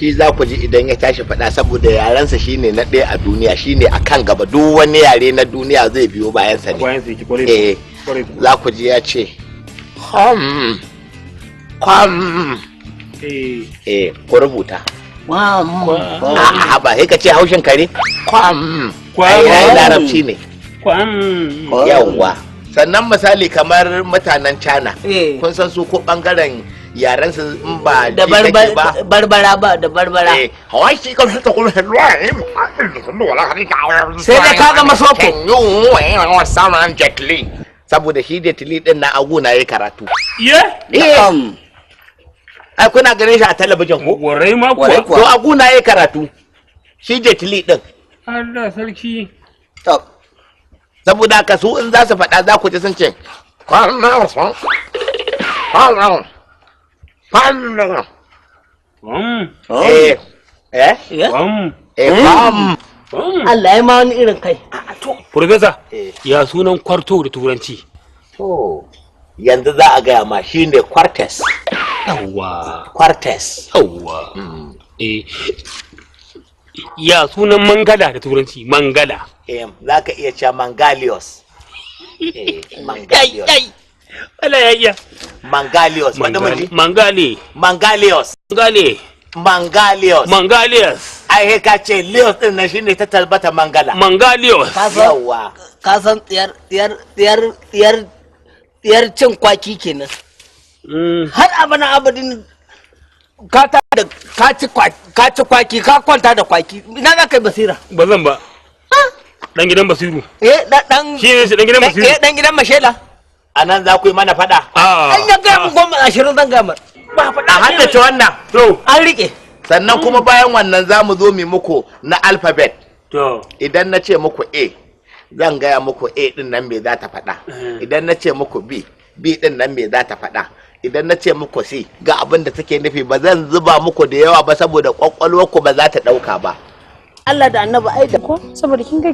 shi za ku ji idan ya tashi faɗa saboda yarensa shine na ɗaya a duniya, shine a kan gaba, duk wani yare na duniya zai biyo bayansa ne. Za ku ji ya ce ku rubuta. Ba sai ka ce haushin kare. Ai larabci ne. Yawwa. Sannan misali kamar mutanen China, kun san su ko bangaren yaren su in ba da barbara ba da barbara. Sai da ka ga masoko. Saboda shi Jet Li din na aguna yayi karatu. Ai kuna ganin shi a talabijin ko? Warai ma kuwa. To aguna yayi karatu. Shi Jet Li din. Allah sarki. Saboda haka su in za su faɗa za ku ji sun ce Allah ya ma wani irin kai. Profesa, ya sunan kwarto da turanci? To, yanzu za a gaya ma shi ne quartes. Yawwa. Quartes. Yawwa. Ya sunan mangala da turanci? Mangala. Za ka iya cewa mangalios. Mangalios. Wala ya iya. Mangalios. Mangale. Mangalios. Mangale. Mangalios. Mangalios. Ai ka ce Leos din nan shine ta tabbata mangala. Mangalios. Yawa. Ka san tsiyar cin kwaki kenan. Har abana abadin ka ci kwaki ka kwanta da kwaki. Ina za ka yi basira? Ba zan ba. Dan gidan Basiru. Dan shi ne dan gidan Basiru. Dan gidan Mashela. Anan za ku yi mana fada. An ya ga mu 20 zan gamar. Ba fada. A haddace wannan. To, an rike. Sannan kuma bayan wannan za mu zo mu muku na alphabet. To, idan na ce muku A, zan gaya muku A din nan me za ta fada. Idan na ce muku B, B din nan me za ta fada. Idan na ce muku C, ga abin da take nufi, ba zan zuba muku da yawa ba saboda kwakwalwarku ba za ta dauka ba. Allah da Annabi ai da ko saboda kin ga